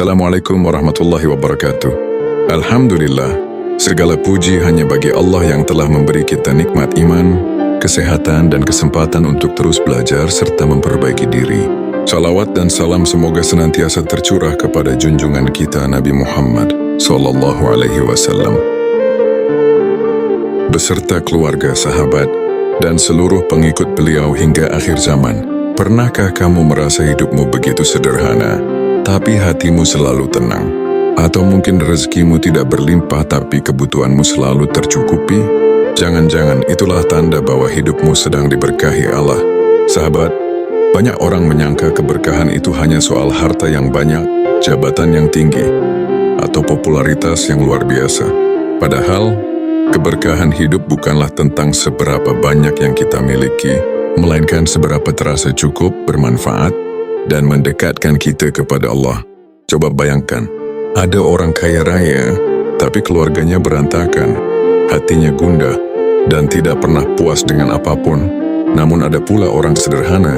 Assalamualaikum warahmatullahi wabarakatuh. Alhamdulillah, segala puji hanya bagi Allah yang telah memberi kita nikmat iman, kesehatan dan kesempatan untuk terus belajar serta memperbaiki diri. Salawat dan salam semoga senantiasa tercurah kepada junjungan kita Nabi Muhammad SAW beserta keluarga, sahabat, dan seluruh pengikut beliau hingga akhir zaman. Pernahkah kamu merasa hidupmu begitu sederhana, tapi hatimu selalu tenang? Atau mungkin rezekimu tidak berlimpah tapi kebutuhanmu selalu tercukupi? Jangan-jangan itulah tanda bahwa hidupmu sedang diberkahi Allah. Sahabat, banyak orang menyangka keberkahan itu hanya soal harta yang banyak, jabatan yang tinggi, atau popularitas yang luar biasa. Padahal, keberkahan hidup bukanlah tentang seberapa banyak yang kita miliki, melainkan seberapa terasa cukup, bermanfaat, dan mendekatkan kita kepada Allah. Coba bayangkan, ada orang kaya raya, tapi keluarganya berantakan, hatinya gundah, dan tidak pernah puas dengan apapun. Namun ada pula orang sederhana,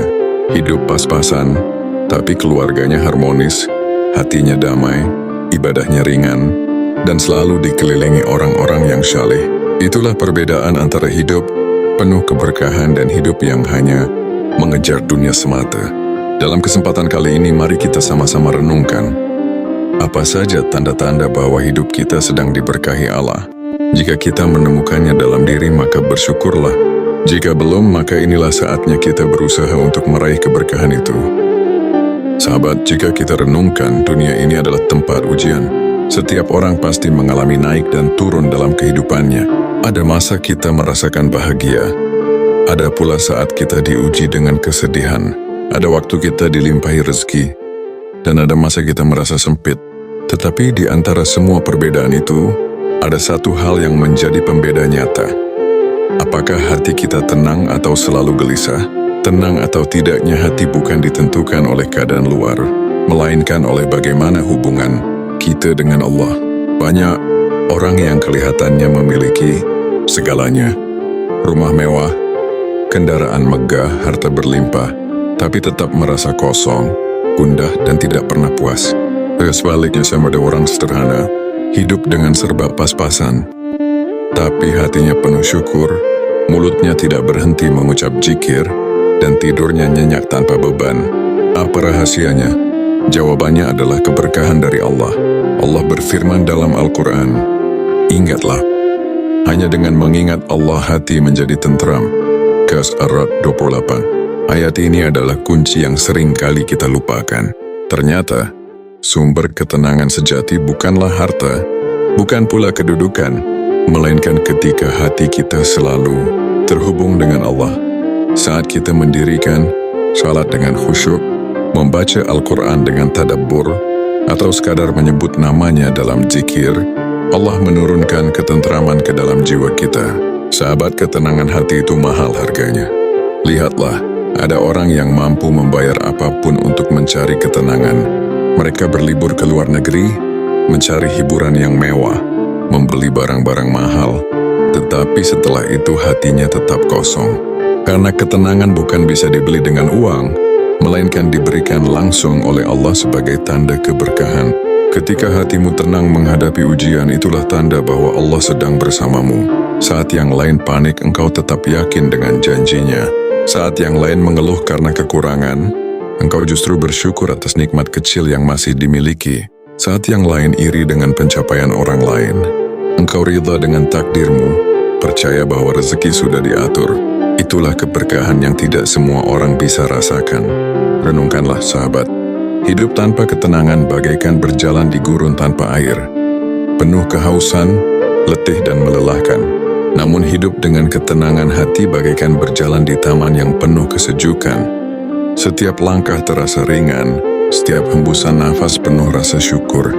hidup pas-pasan, tapi keluarganya harmonis, hatinya damai, ibadahnya ringan, dan selalu dikelilingi orang-orang yang syaleh. Itulah perbedaan antara hidup penuh keberkahan dan hidup yang hanya mengejar dunia semata. Dalam kesempatan kali ini, mari kita sama-sama renungkan apa saja tanda-tanda bahwa hidup kita sedang diberkahi Allah. Jika kita menemukannya dalam diri, maka bersyukurlah. Jika belum, maka inilah saatnya kita berusaha untuk meraih keberkahan itu. Sahabat, jika kita renungkan, dunia ini adalah tempat ujian. Setiap orang pasti mengalami naik dan turun dalam kehidupannya. Ada masa kita merasakan bahagia, ada pula saat kita diuji dengan kesedihan. Ada waktu kita dilimpahi rezeki, dan ada masa kita merasa sempit. Tetapi di antara semua perbedaan itu, ada satu hal yang menjadi pembeda nyata. Apakah hati kita tenang atau selalu gelisah? Tenang atau tidaknya hati bukan ditentukan oleh keadaan luar, melainkan oleh bagaimana hubungan kita dengan Allah. Banyak orang yang kelihatannya memiliki segalanya, rumah mewah, kendaraan megah, harta berlimpah, tapi tetap merasa kosong, gundah, dan tidak pernah puas. Sebaliknya, sama ada orang sederhana, hidup dengan serba pas-pasan, tapi hatinya penuh syukur, mulutnya tidak berhenti mengucap zikir, dan tidurnya nyenyak tanpa beban. Apa rahasianya? Jawabannya adalah keberkahan dari Allah. Allah berfirman dalam Al-Quran, ingatlah, hanya dengan mengingat Allah hati menjadi tentram. Ar-Ra'd 28. Ayat ini adalah kunci yang sering kali kita lupakan. Ternyata, sumber ketenangan sejati bukanlah harta, bukan pula kedudukan, melainkan ketika hati kita selalu terhubung dengan Allah. Saat kita mendirikan salat dengan khusyuk, membaca Al-Quran dengan tadabbur, atau sekadar menyebut namanya dalam zikir, Allah menurunkan ketentraman ke dalam jiwa kita. Sahabat, ketenangan hati itu mahal harganya. Lihatlah, ada orang yang mampu membayar apapun untuk mencari ketenangan. Mereka berlibur ke luar negeri, mencari hiburan yang mewah, membeli barang-barang mahal, tetapi setelah itu hatinya tetap kosong. Karena ketenangan bukan bisa dibeli dengan uang, melainkan diberikan langsung oleh Allah sebagai tanda keberkahan. Ketika hatimu tenang menghadapi ujian, itulah tanda bahwa Allah sedang bersamamu. Saat yang lain panik, engkau tetap yakin dengan janjinya. Saat yang lain mengeluh karena kekurangan, engkau justru bersyukur atas nikmat kecil yang masih dimiliki. Saat yang lain iri dengan pencapaian orang lain, engkau ridha dengan takdirmu, percaya bahwa rezeki sudah diatur. Itulah keberkahan yang tidak semua orang bisa rasakan. Renungkanlah sahabat, hidup tanpa ketenangan bagaikan berjalan di gurun tanpa air, penuh kehausan, letih dan melelahkan. Namun hidup dengan ketenangan hati bagaikan berjalan di taman yang penuh kesejukan. Setiap langkah terasa ringan, setiap hembusan nafas penuh rasa syukur.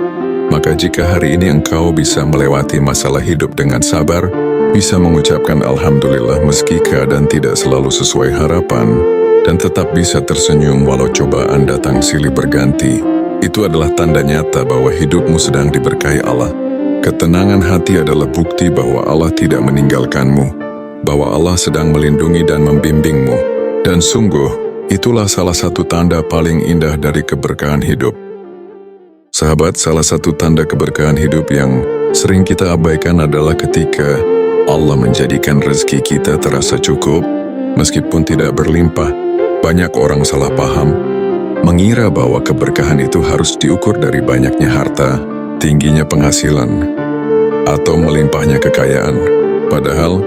Maka jika hari ini engkau bisa melewati masalah hidup dengan sabar, bisa mengucapkan Alhamdulillah meski keadaan tidak selalu sesuai harapan, dan tetap bisa tersenyum walau cobaan datang silih berganti, itu adalah tanda nyata bahwa hidupmu sedang diberkahi Allah. Ketenangan hati adalah bukti bahwa Allah tidak meninggalkanmu, bahwa Allah sedang melindungi dan membimbingmu. Dan sungguh, itulah salah satu tanda paling indah dari keberkahan hidup. Sahabat, salah satu tanda keberkahan hidup yang sering kita abaikan adalah ketika Allah menjadikan rezeki kita terasa cukup, meskipun tidak berlimpah. Banyak orang salah paham, mengira bahwa keberkahan itu harus diukur dari banyaknya harta, tingginya penghasilan, atau melimpahnya kekayaan. Padahal,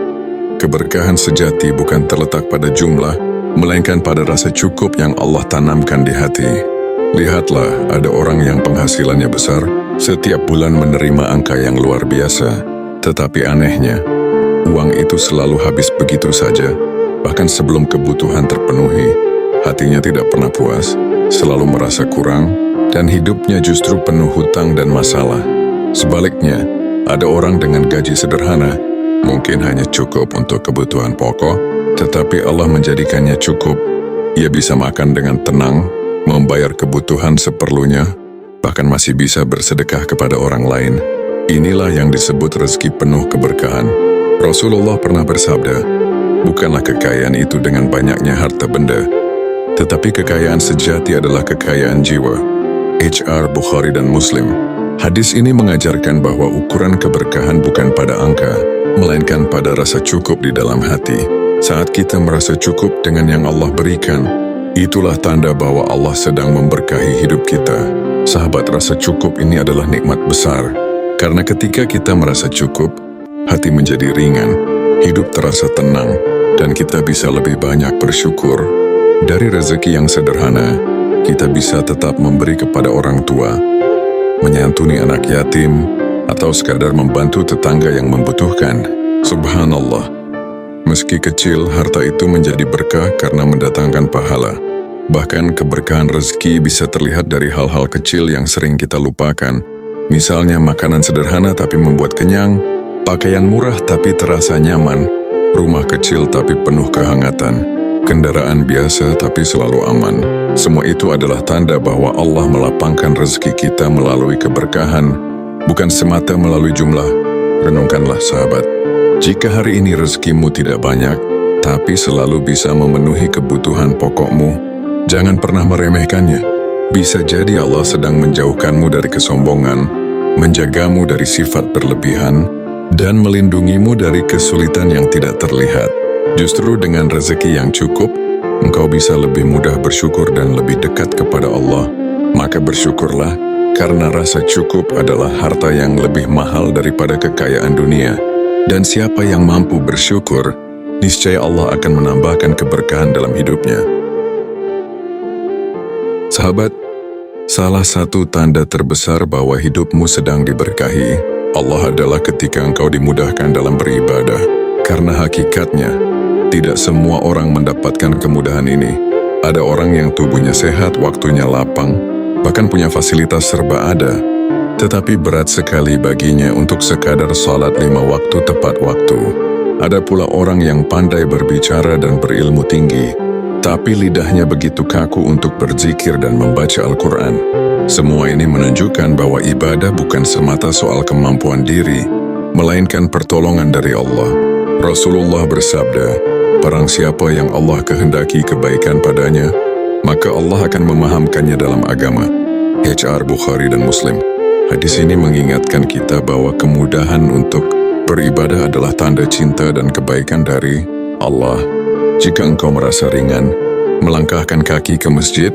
keberkahan sejati bukan terletak pada jumlah, melainkan pada rasa cukup yang Allah tanamkan di hati. Lihatlah, ada orang yang penghasilannya besar, setiap bulan menerima angka yang luar biasa. Tetapi anehnya, uang itu selalu habis begitu saja, bahkan sebelum kebutuhan terpenuhi. Hatinya tidak pernah puas, selalu merasa kurang, dan hidupnya justru penuh hutang dan masalah. Sebaliknya, ada orang dengan gaji sederhana, mungkin hanya cukup untuk kebutuhan pokok, tetapi Allah menjadikannya cukup. Ia bisa makan dengan tenang, membayar kebutuhan seperlunya, bahkan masih bisa bersedekah kepada orang lain. Inilah yang disebut rezeki penuh keberkahan. Rasulullah pernah bersabda, bukanlah kekayaan itu dengan banyaknya harta benda, tetapi kekayaan sejati adalah kekayaan jiwa. H.R. Bukhari dan Muslim. Hadis ini mengajarkan bahwa ukuran keberkahan bukan pada angka, melainkan pada rasa cukup di dalam hati. Saat kita merasa cukup dengan yang Allah berikan, itulah tanda bahwa Allah sedang memberkahi hidup kita. Sahabat, rasa cukup ini adalah nikmat besar. Karena ketika kita merasa cukup, hati menjadi ringan, hidup terasa tenang, dan kita bisa lebih banyak bersyukur. Dari rezeki yang sederhana, kita bisa tetap memberi kepada orang tua, menyantuni anak yatim, atau sekadar membantu tetangga yang membutuhkan. Subhanallah. Meski kecil, harta itu menjadi berkah karena mendatangkan pahala. Bahkan keberkahan rezeki bisa terlihat dari hal-hal kecil yang sering kita lupakan. Misalnya makanan sederhana tapi membuat kenyang, pakaian murah tapi terasa nyaman, rumah kecil tapi penuh kehangatan, kendaraan biasa tapi selalu aman. Semua itu adalah tanda bahwa Allah melapangkan rezeki kita melalui keberkahan, bukan semata melalui jumlah. Renungkanlah sahabat. Jika hari ini rezekimu tidak banyak, tapi selalu bisa memenuhi kebutuhan pokokmu, jangan pernah meremehkannya. Bisa jadi Allah sedang menjauhkanmu dari kesombongan, menjagamu dari sifat berlebihan, dan melindungimu dari kesulitan yang tidak terlihat. Justru dengan rezeki yang cukup, engkau bisa lebih mudah bersyukur dan lebih dekat kepada Allah. Maka bersyukurlah, karena rasa cukup adalah harta yang lebih mahal daripada kekayaan dunia. Dan siapa yang mampu bersyukur, niscaya Allah akan menambahkan keberkahan dalam hidupnya. Sahabat, salah satu tanda terbesar bahwa hidupmu sedang diberkahi Allah adalah ketika engkau dimudahkan dalam beribadah. Karena hakikatnya, tidak semua orang mendapatkan kemudahan ini. Ada orang yang tubuhnya sehat, waktunya lapang, bahkan punya fasilitas serba ada, tetapi berat sekali baginya untuk sekadar salat 5 waktu tepat waktu. Ada pula orang yang pandai berbicara dan berilmu tinggi, tapi lidahnya begitu kaku untuk berzikir dan membaca Al-Quran. Semua ini menunjukkan bahwa ibadah bukan semata soal kemampuan diri, melainkan pertolongan dari Allah. Rasulullah bersabda, barang siapa yang Allah kehendaki kebaikan padanya, maka Allah akan memahamkannya dalam agama. H.R. Bukhari dan Muslim. Hadis ini mengingatkan kita bahwa kemudahan untuk beribadah adalah tanda cinta dan kebaikan dari Allah. Jika engkau merasa ringan, melangkahkan kaki ke masjid,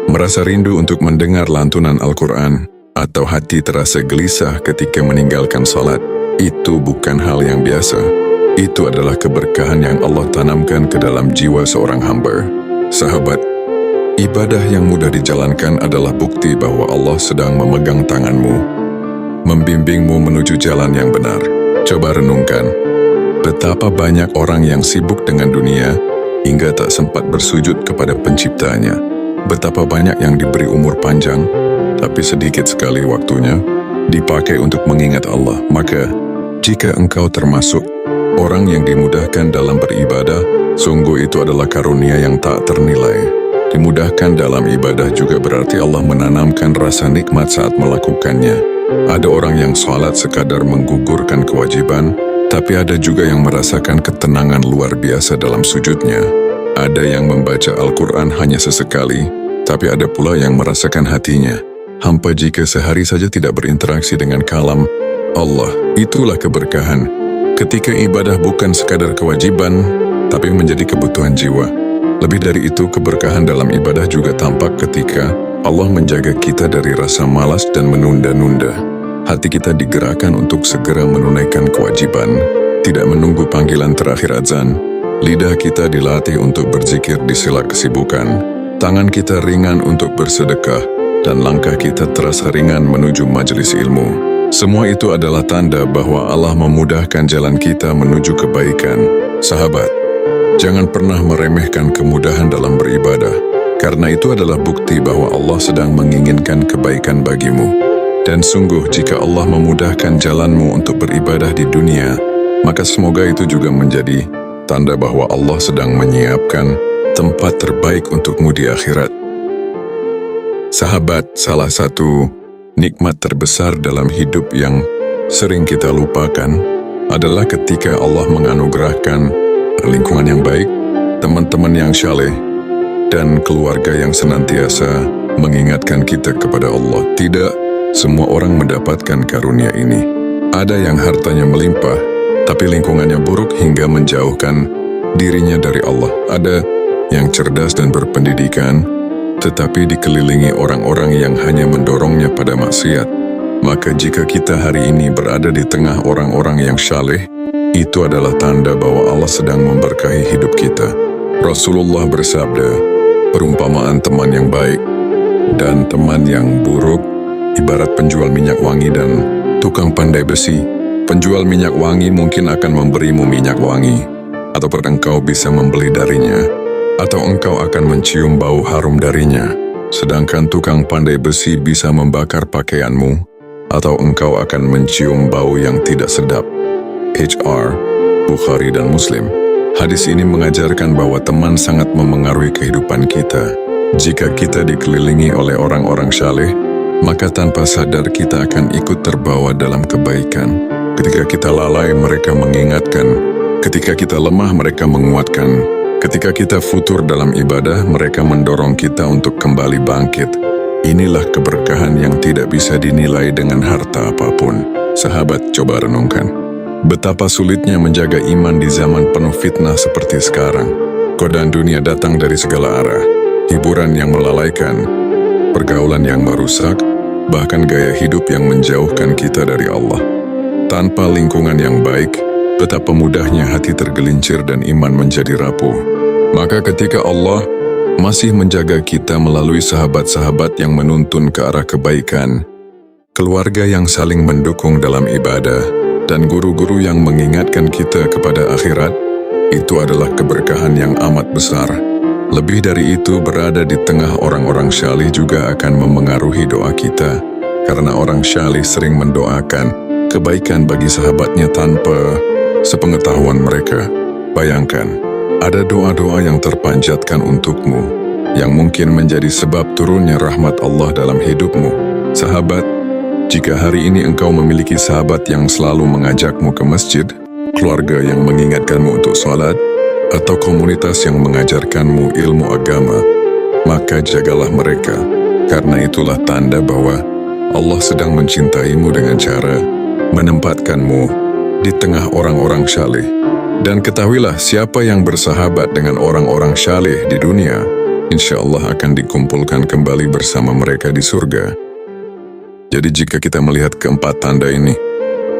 merasa rindu untuk mendengar lantunan Al-Quran, atau hati terasa gelisah ketika meninggalkan salat, itu bukan hal yang biasa. Itu adalah keberkahan yang Allah tanamkan ke dalam jiwa seorang hamba. Sahabat, ibadah yang mudah dijalankan adalah bukti bahwa Allah sedang memegang tanganmu, membimbingmu menuju jalan yang benar. Coba renungkan, betapa banyak orang yang sibuk dengan dunia hingga tak sempat bersujud kepada penciptanya. Betapa banyak yang diberi umur panjang, tapi sedikit sekali waktunya dipakai untuk mengingat Allah. Maka, jika engkau termasuk orang yang dimudahkan dalam beribadah, sungguh itu adalah karunia yang tak ternilai. Dimudahkan dalam ibadah juga berarti Allah menanamkan rasa nikmat saat melakukannya. Ada orang yang salat sekadar menggugurkan kewajiban, tapi ada juga yang merasakan ketenangan luar biasa dalam sujudnya. Ada yang membaca Al-Quran hanya sesekali, tapi ada pula yang merasakan hatinya Hampa jika sehari saja tidak berinteraksi dengan kalam Allah, itulah keberkahan. Ketika ibadah bukan sekadar kewajiban, tapi menjadi kebutuhan jiwa. Lebih dari itu, keberkahan dalam ibadah juga tampak ketika Allah menjaga kita dari rasa malas dan menunda-nunda. Hati kita digerakkan untuk segera menunaikan kewajiban, tidak menunggu panggilan terakhir azan. Lidah kita dilatih untuk berzikir di sela kesibukan. Tangan kita ringan untuk bersedekah, dan langkah kita terasa ringan menuju majelis ilmu. Semua itu adalah tanda bahwa Allah memudahkan jalan kita menuju kebaikan. Sahabat, jangan pernah meremehkan kemudahan dalam beribadah, karena itu adalah bukti bahwa Allah sedang menginginkan kebaikan bagimu. Dan sungguh jika Allah memudahkan jalanmu untuk beribadah di dunia, maka semoga itu juga menjadi tanda bahwa Allah sedang menyiapkan tempat terbaik untukmu di akhirat. Sahabat, salah satu nikmat terbesar dalam hidup yang sering kita lupakan adalah ketika Allah menganugerahkan lingkungan yang baik, teman-teman yang syaleh, dan keluarga yang senantiasa mengingatkan kita kepada Allah. Tidak semua orang mendapatkan karunia ini. Ada yang hartanya melimpah, tapi lingkungannya buruk hingga menjauhkan dirinya dari Allah. Ada yang cerdas dan berpendidikan, tetapi dikelilingi orang-orang yang hanya mendorongnya pada maksiat. Maka jika kita hari ini berada di tengah orang-orang yang syaleh, itu adalah tanda bahwa Allah sedang memberkahi hidup kita. Rasulullah bersabda, perumpamaan teman yang baik dan teman yang buruk ibarat penjual minyak wangi dan tukang pandai besi. Penjual minyak wangi mungkin akan memberimu minyak wangi, ataupun engkau bisa membeli darinya, atau engkau akan mencium bau harum darinya. Sedangkan tukang pandai besi bisa membakar pakaianmu, atau engkau akan mencium bau yang tidak sedap. HR, Bukhari dan Muslim. Hadis ini mengajarkan bahwa teman sangat memengaruhi kehidupan kita. Jika kita dikelilingi oleh orang-orang syaleh, maka tanpa sadar kita akan ikut terbawa dalam kebaikan. Ketika kita lalai, mereka mengingatkan. Ketika kita lemah, mereka menguatkan. Ketika kita futur dalam ibadah, mereka mendorong kita untuk kembali bangkit. Inilah keberkahan yang tidak bisa dinilai dengan harta apapun. Sahabat, coba renungkan. Betapa sulitnya menjaga iman di zaman penuh fitnah seperti sekarang. Godaan dunia datang dari segala arah. Hiburan yang melalaikan, pergaulan yang merusak, bahkan gaya hidup yang menjauhkan kita dari Allah. Tanpa lingkungan yang baik, betapa mudahnya hati tergelincir dan iman menjadi rapuh. Maka ketika Allah masih menjaga kita melalui sahabat-sahabat yang menuntun ke arah kebaikan, keluarga yang saling mendukung dalam ibadah, dan guru-guru yang mengingatkan kita kepada akhirat, itu adalah keberkahan yang amat besar. Lebih dari itu, berada di tengah orang-orang syalih juga akan memengaruhi doa kita, karena orang syalih sering mendoakan kebaikan bagi sahabatnya tanpa sepengetahuan mereka. Bayangkan, ada doa-doa yang terpanjatkan untukmu, yang mungkin menjadi sebab turunnya rahmat Allah dalam hidupmu. Sahabat, jika hari ini engkau memiliki sahabat yang selalu mengajakmu ke masjid, keluarga yang mengingatkanmu untuk sholat, atau komunitas yang mengajarkanmu ilmu agama, maka jagalah mereka, karena itulah tanda bahwa Allah sedang mencintaimu dengan cara menempatkanmu di tengah orang-orang syaleh. Dan ketahuilah, siapa yang bersahabat dengan orang-orang syaleh di dunia, insya Allah akan dikumpulkan kembali bersama mereka di surga. Jadi jika kita melihat keempat tanda ini,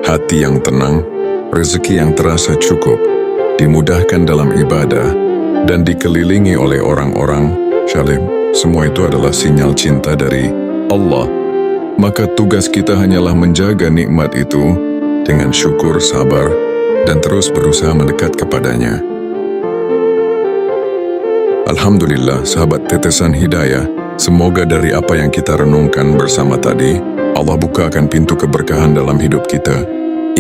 hati yang tenang, rezeki yang terasa cukup, dimudahkan dalam ibadah, dan dikelilingi oleh orang-orang syaleh, semua itu adalah sinyal cinta dari Allah. Maka tugas kita hanyalah menjaga nikmat itu dengan syukur, sabar, dan terus berusaha mendekat kepadanya. Alhamdulillah, sahabat tetesan hidayah, semoga dari apa yang kita renungkan bersama tadi, Allah bukakan pintu keberkahan dalam hidup kita.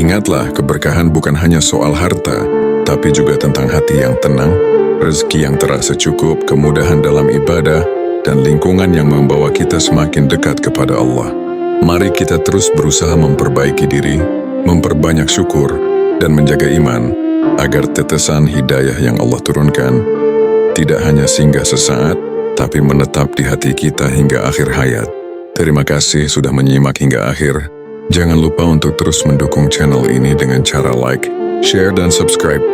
Ingatlah, keberkahan bukan hanya soal harta, tapi juga tentang hati yang tenang, rezeki yang terasa cukup, kemudahan dalam ibadah, dan lingkungan yang membawa kita semakin dekat kepada Allah. Mari kita terus berusaha memperbaiki diri, memperbanyak syukur, dan menjaga iman, agar tetesan hidayah yang Allah turunkan tidak hanya singgah sesaat, tapi menetap di hati kita hingga akhir hayat. Terima kasih sudah menyimak hingga akhir. Jangan lupa untuk terus mendukung channel ini dengan cara like, share, dan subscribe,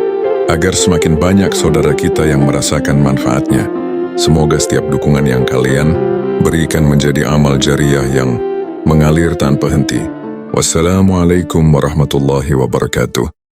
agar semakin banyak saudara kita yang merasakan manfaatnya. Semoga setiap dukungan yang kalian berikan menjadi amal jariah yang mengalir tanpa henti. Wassalamualaikum warahmatullahi wabarakatuh.